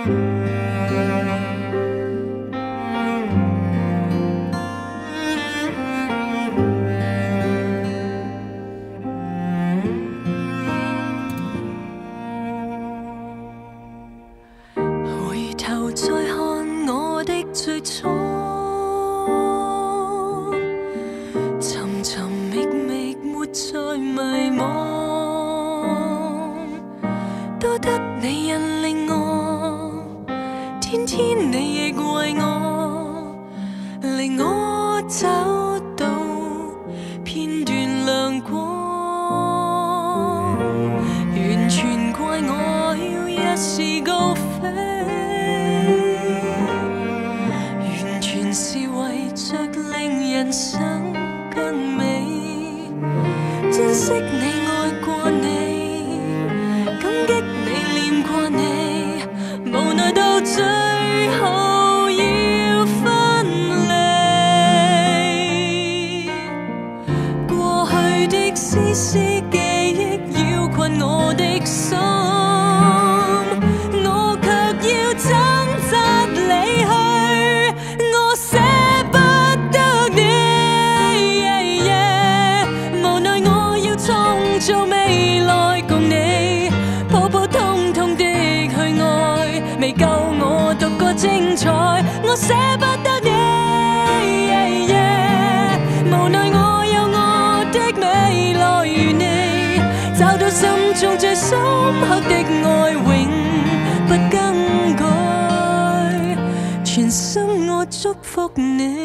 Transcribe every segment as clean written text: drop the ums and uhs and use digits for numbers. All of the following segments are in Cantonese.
回頭再看我的最初，尋尋覓覓，沒再迷惘，都得你引領我，天天你亦為我，令我找到片段亮光，完全怪我要一時高飛。完全是為着令人生更美，珍惜你愛過你，感激你念過你，無奈到最後要分離。過去的絲絲記憶擾困我的心，我卻要掙扎離去。捨不得你，無奈我要創造未來共你，普普通通的去愛，未夠我獨個精彩。我捨不得你，無奈我有我的未來如你，找到心中最深刻的愛，永不更改，全心我祝福你。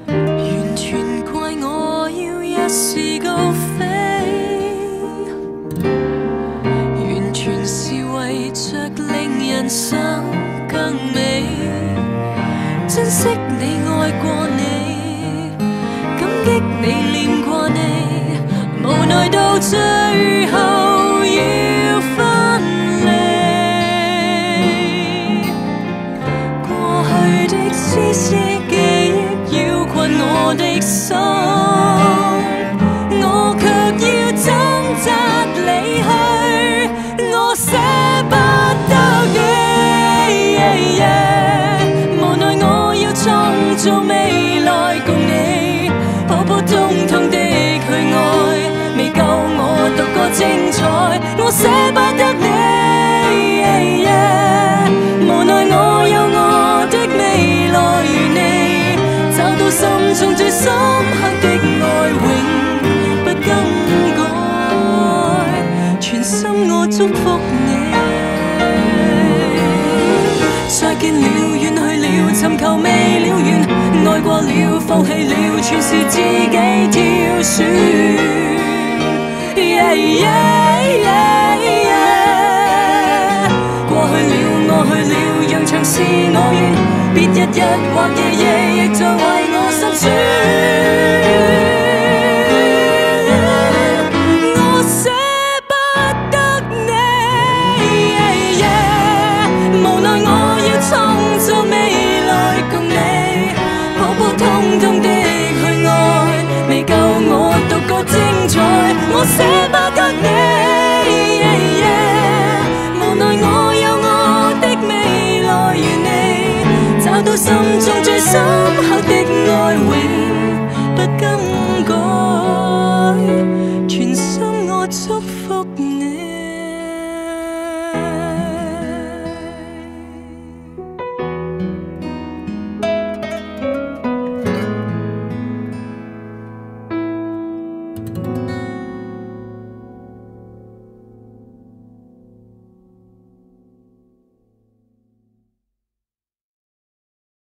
完全怪我要一時高飛，完全是為着令人生更美，珍惜你愛過你，感激你念過你，無奈到最後要分離。過去的絲絲記憶擾困我的心，我卻要掙扎離去，我捨不得你，無奈我要創造未來共你，普普通通的去愛，未夠我獨個精彩。我捨不得你，無奈我有我的未來如你，找到心中最深刻的愛，永不更改，全心我祝福你。再見了，遠去了，尋求未了緣，愛過了，放棄了，全是自己挑選。過去了，我去了，讓長是我願，別日日或夜夜亦在為我心酸。我捨不得你，無奈我有我的未來如你，找到心中最深刻的